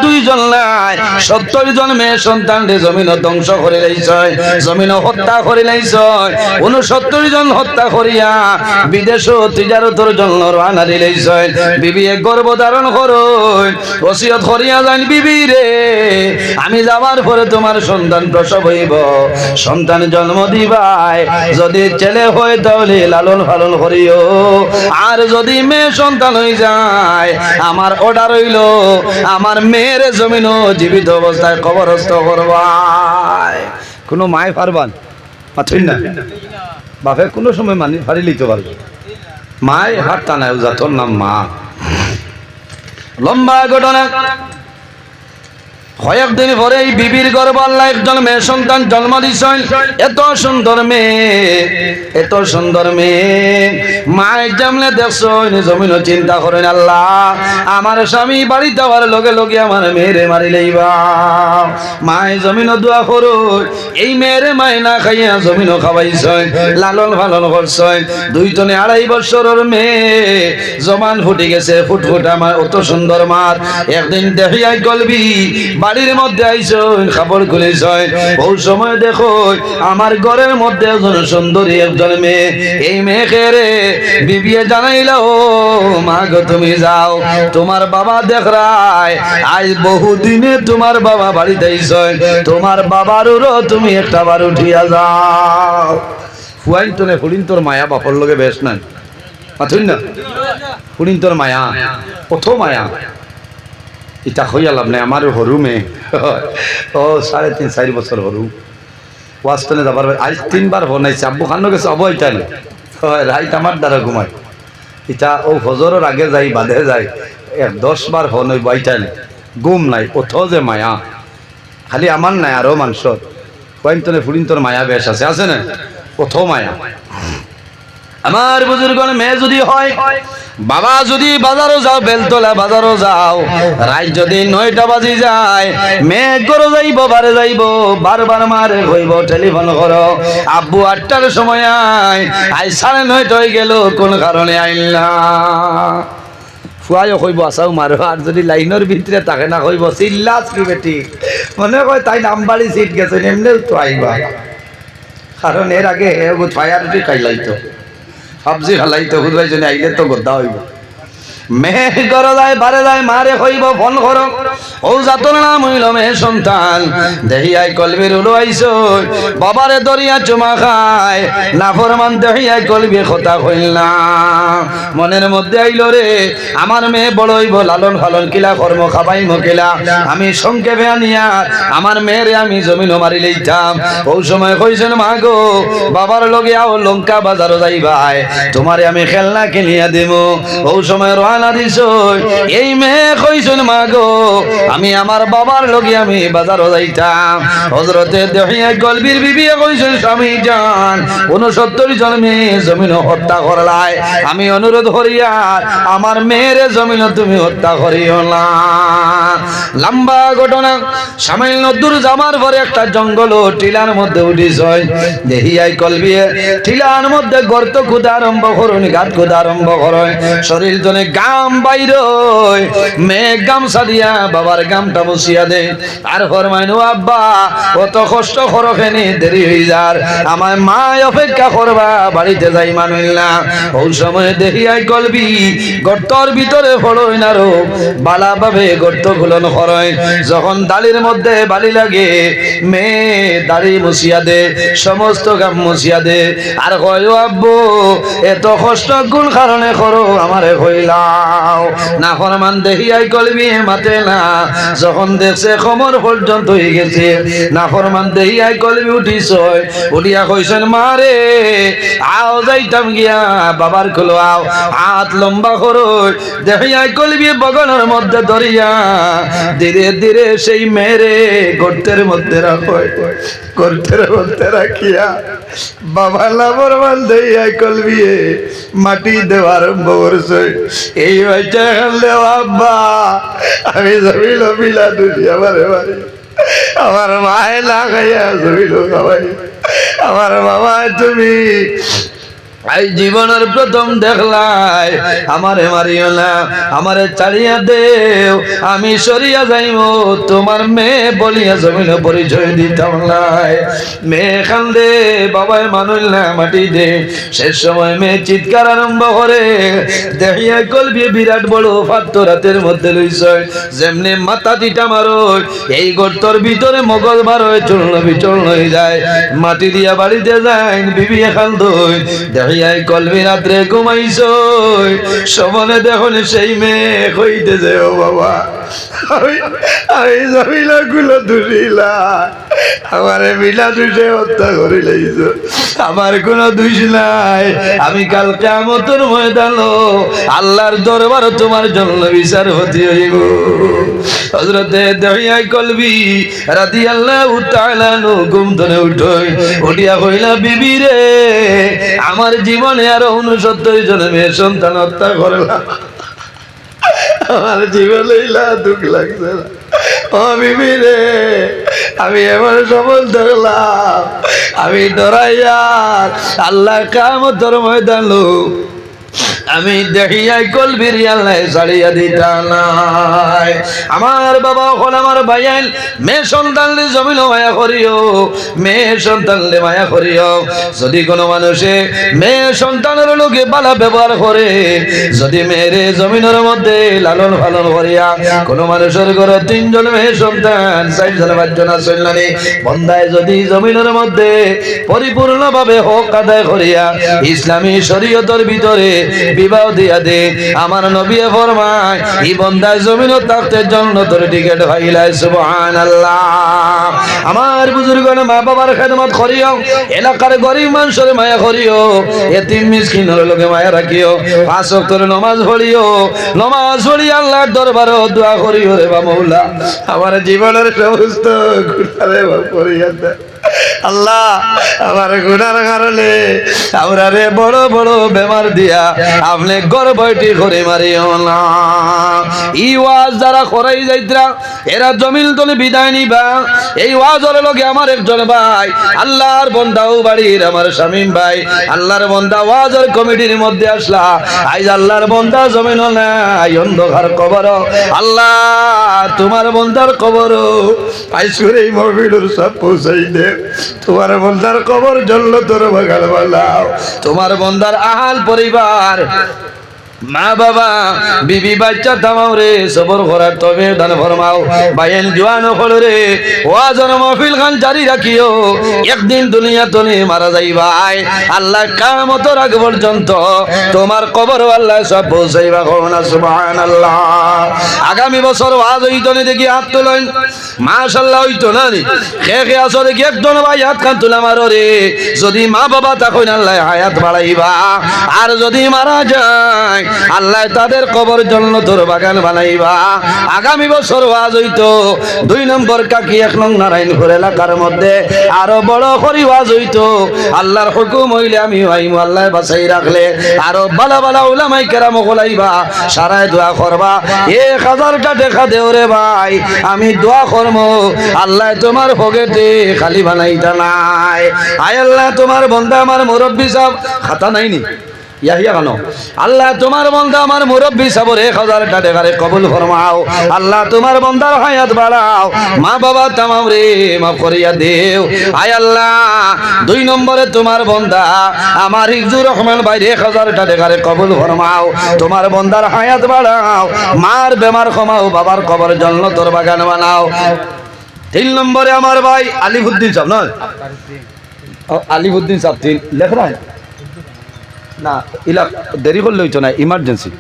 দুইজন নাই 70 জন মেয়ে সন্তান জমিন ধ্বংস করে লাইছে, জমিন হত্যা করে লাইছে। 69 জন হত্যা করিয়া বিদেশ তিজারতের জন্য রওনা দিলাইছে। বিবি এক গর্ভ ধারণ করুন, ওসিয়ত করিয়া যান বিবি রে, আমি যাওয়ার পরে তোমার সন্তান প্রসব হইব, সন্তান জন্ম দিবাই, যদি ছেলে হয় তাহলে লালন পালন করিও, আর যদি মেয়ে সন্তান হয়ে যায় আমার অর্ডার হইল আমার মেয়ের জমিন জীবিত অবস্থায় কবরস্থ করবাই। কোনো মায় পারবান পাচ্ছেন না, বাপে কোনো সময় মানি ফারি লিতে পারবে, মায় হাত টানায় যাতর নাম মা। লম্বা ঘটনা। কয়েকদিন পরে এই বিবির গর্ভ আল্লাহ একজন মেয়ে সন্তান জন্ম দিয়েছেন। এত সুন্দর মেয়ে, এত সুন্দর মেয়ে, মায়ের জামলে দেখছেন জমিন চিন্তা করেন আল্লাহ আমার স্বামী বাড়ি যাওয়ার লগে লগে আমার মেয়েরে মারি লইবা। মায়ের জমিন দোয়া করো, এই মেয়েরে মায় না খাইয়া জমিন খাওয়াইছেন, লালন পালন করছেন। 2-2.5 বছরের মেয়ে জবান ফুটে গেছে, ফুটফুট আমার অত সুন্দর মার। একদিন দেখিয়াই গলবি বাড়ির মধ্যে আইসন, কাপড় খুলেছেন, ওই সময় দেখো আমার ঘরের মধ্যে একজন সুন্দরী একজন মেয়ে। এই মেয়েকে রে বিবিয়ে জানাইলো, মা গো তুমি যাও, তোমার বাবা দেখ রায় আজ বহুদিনে তোমার বাবা বাড়িতে আইসন, তোমার বাবারও তুমি একটা বার উঠিয়া যাও। ফুয়াইন তোনে ফুলিন তোর মায়া বাপর লগে বেশ নাই পাথুন না, ফুলিন তোর মায়া কত মায়া। এটা হইয়া লাভ নাই, আমার হরু মেয়ে ও 3.5-4 বছর হরু ওয়াস্তনে যাবার আজ 3 বার বনাইছে, আব্বু খানো গেছে অব এটা রাইত আমার দ্বারা ঘুমায়। এটা ও ফজরের আগে যাই বাঁধে যায় 10 বার হন ওই বাইটান ঘুম নাই, ওথ যে মায়া খালি আমার নাই আরো মানুষের। কয়েকজনে ফুলিন তোর মায়া বেশ আছে, আছে না ওথ মায়া। আমার বুজুর্গণ মেয়ে যদি হয়, বাবা যদি বাজারও যাও, বেলতলা বাজারও যাও, রাত যদি 9টা বাজি যায়, মেয়ে করো যাইব, বারে যাইব, বারবার মারে হইব, টেলিফোন করো আব্বু 8টার সময় আয়, আজ 9:30 হয়ে গেল কোন কারণে আইলা। ফুয়াইও কইব আসাও মারো, আর যদি লাইনের ভিতরে থাকে না কইব চিল্লাস কি বেটি, মনে কয় তাই নামবাড়ি সিট গেছে এমনিও তো আইবা, কারণ এর আগে ফায়ার খাইলাইতো সবজি খালাইতো, হুদাই জন্য আইলে তো গদ্দা হইব। মেয়ে করো যায় বারে যায় মারে হইব ফোন করো, ও যাতর নাম হইল মেয়ে সন্তান দেহিয়াই কলবির উলো আইসো, বাবারে দরিয়া চুমা খায় না ফরমান দেহিয়াই কলবি কথা কইল না। মনের মধ্যে আইল রে আমার মেয়ে বড় হইব, লালন ফালন কিলা কর্ম খাবাই মকিলা, আমি সংক্ষেপে আনিয়া আমার মেয়েরে আমি জমিন মারি লইতাম। ওই সময় কইছেন মা গো বাবার লগে আও লঙ্কা বাজারও যাইবাই, তোমারে আমি খেলনা কিনিয়া দেব। ওই সময় রওনা দিছ, এই মেয়ে কইছেন মা গো আমি আমার বাবার লগে আমি বাজারও যাইতাম। হযরতে দেহিয়া গলবির বিবি কইছেন স্বামী জান 69 জন মেয়ে জমিন হত্যা করলাই, আমি অনুরোধ করিয়া আমার মেয়ের জমিন তুমি হত্যা করিও না। লম্বা ঘটনা। সামান্য দূর যাবার পরে একটা জঙ্গল টিলার মধ্যে উঠিস, দেহিয়াই কলবি টিলার মধ্যে গর্ত খুদা আরম্ভ করুন, গাত খুদা আরম্ভ করুন, শরীর জনে গাম বাইর, মেয়ে গামছা দিয়া বাবার গামটা বসিয়া দে, আর ফরমাইনু আব্বা অত কষ্ট করখেনি দেরি হয়ে যার, আমার মা অপেক্ষা করবা বাড়িতে যাই মানুষ না। ওই সময় দেখিয়াই কলবি গর্তর ভিতরে ফড়ই না রো বালা ভাবে গর্ত খুলন করয়, যখন দাড়ির মধ্যে বালি লাগে মেয়ে দাড়ি মুছিয়া দে, সমস্ত গাম মুছিয়া দে, আর কয় আব্বু এত কষ্ট কোন কারণে করো আমারে কইলাও না। ফরমান দেখিয়াই কলবি মাতে না, যখন দেখছে কোমর পর্যন্ত হয়ে গেছে না ফরমান দেখিয়াই কলবি উঠিস, উঠিয়া কইছেন মা রে আও যাইতাম গিয়া বাবার খোলো আও, হাত লম্বা করো, দেখিয়াই কলবি বগলের মধ্যে ধরিয়া ধীরে ধীরে সেই মেরে গর্তের মধ্যে রাখো, গর্তের মধ্যে রাখিয়া বাবা লাভরমান দেখিয়াই কলবি মাটি দেওয়া আরম্ভ করছে। এই বাচ্চা খালে আব্বা আমি জমিল মিলা দুটি আমার বাড়ি, আমার মায়ে না খাইয়া জমিল খাওয়াই, আমার বাবা তুমি এই জীবনের প্রথম দেখলাই আমারে মারিও না, আমারে ছাড়িয়া দেও, আমি সরিয়া যাইব, তোমার মেয়ে বলিয়া জমিন পরিচয় দিতাম নাই। মেয়ে কান্দে, বাবাই মানুল না মাটি দে। শেষ সময় মেয়ে চিৎকার আরম্ভ করে, দেখিয়া কলবি বিরাট বড় পাথর হাতের মধ্যে লইছয়, যেমনি মাথা দিটা মারো এই গর্তর ভিতরে মগজ বার হয়ে চূর্ণ বিচূর্ণ হয়ে যায়। মাটি দিয়া বাড়িতে যায়, বিবি এখান দই দেখিয়াই কলবি রাত্রে ঘুমাইছ, সবনে দেখুন সেই মেয়ে কইতেছে, ও বাবা আমি জমিলা গুলো দুষিলা, আমারে মিলা দুষে হত্যা করে লাইছ, আমার কোনো দোষ নাই, আমি কাল কিয়ামতের ময়দানে আল্লাহর দরবারে তোমার জন্য বিচার হতে হইব। হযরতে দহিয়াই কলবি রাদিয়াল্লাহু তাআলা আনহু ঘুম থেকে উঠিয়া কইলা, বিবি রে, আমার জীবনে আরো 69 জন মেয়ে সন্তান হত্যা করলাম, আমার জীবনে দুঃখ লাগছে না। ও বিবি রে, আমি এমন সফল দেখলাম, আমি ডরাইয়া আল্লাহ কিয়ামতের ময়দানে আমি দেখিয়াই কলবির আল্লাহ ছাড়িয়া দিতা নাই। আমার বাবা হল আমার ভাইয়াল, মেয়ে সন্তানলে জমিন মায়া করিও, মেয়ে সন্তানলে মায়া করিও। যদি কোনো মানুষে মেয়ে সন্তানের লোকে বালা ব্যবহার করে, যদি মেয়েরে জমিনের মধ্যে লালন পালন করিয়া, কোনো মানুষের ঘরে 3 জন মেয়ে সন্তান 4 জন 5 জন আসলেনি বন্দায় যদি জমিনের মধ্যে পরিপূর্ণভাবে হক আদায় করিয়া ইসলামী শরীয়তের ভিতরে বিবাহ দিয়া দে, আমার নবী ফরমায় এই বন্দায় জমিনও থাকতে জান্নাতের টিকিট পাইলাই। সুবহানাল্লাহ। আমার বুজুর্গণ মা বাবার খেদমত করিও, এলাকার গরিব মানুষের মায়া করিও, এতিম মিসকিনের লগে মায়া রাখিও, 5 ওয়াক্তের নামাজ পড়িও, নামাজ পড়ি আল্লাহর দরবারে দোয়া করিও, রে বা মওলা আমার জীবনের সমস্ত গুনাহে মাফ করিয়া দে আল্লাহ। আমার গুনার কারণে আমরা রে বড় বড় বেমার দিয়া আপনি গর্ভটি করে মারিও না। এই ওয়াজ যারা করাই যাইতরা এরা জমিল তলে বিদায় নিবা। এই ওয়াজের লগে আমার একজন ভাই আল্লাহর বন্দাও বাড়ির আমার শামীম ভাই, আল্লাহর বন্দা ওয়াজের কমিটির মধ্যে আসলা, আইজ আল্লাহর বন্দা জমিন নাই, অন্ধকার কবর, আল্লাহ তোমার বন্দার কবর আইজ করে এই মহফিলের সব পৌঁছাই দে, তোমার বন্দার কবর জান্নাতের বাগান বানাও, তোমার বন্দার আহাল পরিবার মা বাবা বিবি বাচ্চা থামাও রে, সবর করার তবে দান ফরমাও। বাইন জওয়ান হল রে, ওয়াজের মাহফিল খান জারি রাখিও, একদিন দুনিয়া তনে মারা যাইবাই, আল্লাহ কিয়ামতের আগ পর্যন্ত তোমার কবর আল্লাহ সব পৌঁছাইবা। কোনা সুবহানাল্লাহ। আগামী বছর ওয়াজ হইতো না দেখি হাত তোলেন, মাশাআল্লাহ হইতো না রে, কে আসো দেখি একজন ভাই হাত খান তুলা মারো রে। যদি মা বাবা তখন আল্লাহ হায়াত বাড়াইবা, আর যদি মারা যায় আল্লাহ তাদের কবর জান্নাতের বাগান বানাইবা। আগামী বছর ওয়াজ হইতো 2 নম্বর কাকি 1 নং নারায়ণপুর এলাকার মধ্যে আরো বড় করে ওয়াজ হইতো। আল্লাহর হুকুম হইলে আমি আইমু, আল্লাহ বাঁচাই রাখলে আরো বালা বালা উলামায়ে কেরাম গলাইবা, সারায় দোয়া করবা, 1000টা টাকা দেও রে ভাই, আমি দোয়া করবো আল্লাহ তোমার পকেটে খালি বানাইতা নাই। আয় আল্লাহ তোমার বন্দা আমার মুরব্বি সাহেব খাতা নাইনি ইয়াহিয়া কেন, আল্লাহ তোমার বন্দা আমার মুরব্বী সাবর 1000টা টাকারে কবুল ফরমাও। আল্লাহ তোমার বন্দার হায়াত বাড়াও, মা বাবা তামাম রে মাফ করিয়া দেও। আয় আল্লাহ 2 নম্বরে তোমার বন্দা আমার হিজুর রহমান ভাই 1000টা টাকারে কবুল ফরমাও, তোমার বন্দার হায়াত বাড়াও, মার বেমার কমাও, বাবার কবর জান্নাতের বাগান বানাও। 3 নম্বরে আমার ভাই আলিফউদ্দিন সাহেব না, আলিফউদ্দিন সাহেব 3 লেখ না, ইলা দেরি করলে হইতো না, ইমার্জেন্সি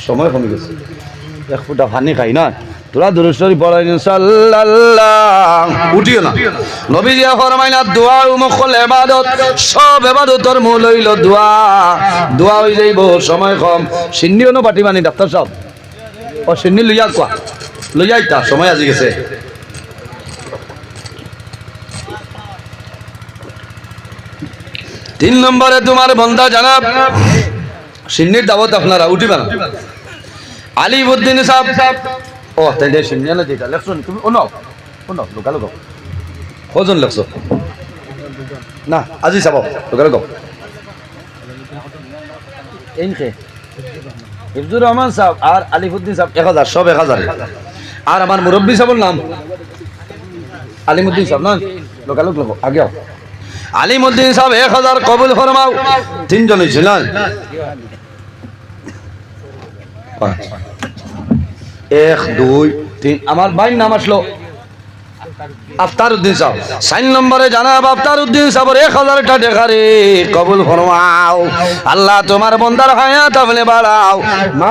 সময় কমে গেছে, 1 ফুটা পানি খাই না, তোরা দুরূদ শরীফ পড়াই সাল্লাল্লাহু, উঠিও না। নবীজি ফরমাইনা দোয়া মুখল ইবাদত, সব ইবাদতের মূল হইল দোয়া। দোয়া হই যাইব, সময় কম, সিন্নিও না বাটি বানি ডাক্তার সাহেব, ও সিন্নি লইয়া কোয়া লইয়া আইতা, সময় আজি গেছে। 3 নম্বরে তোমার বন্দা জানাব সিন্নির দাওয়াত আপনারা উঠিবা না, আলিউদ্দিন সাহেব, ও তাইলে সিন্নি না যেটা লেখছো তুমি, ও নাও লোকাল গো, কজন লেখছো না আজি চাব লোকাল গো, ইনকে হিফজুর রহমান সাহেব আর আলিফুদ্দিন সাহেব 1000 সব 1000 আর আমার মুরব্বী সাহেবের নাম আলিমুদ্দিন সাহেব না লোকালোক লোক আগে আও আলিমুদ্দিন সাহেব 1000 কবুল ফরমাও তিনজন ছিলেন 1 2 3 আমার ভাই নাম আসলো আফতারউদ্দিন সাহেব 4 নম্বরে জানাব আফতারউদ্দিন সাহেবের 1000 টাকা রে কবুল ফরমাও আল্লাহ তোমার বান্দার হায়াত আপনি বাড়াও মা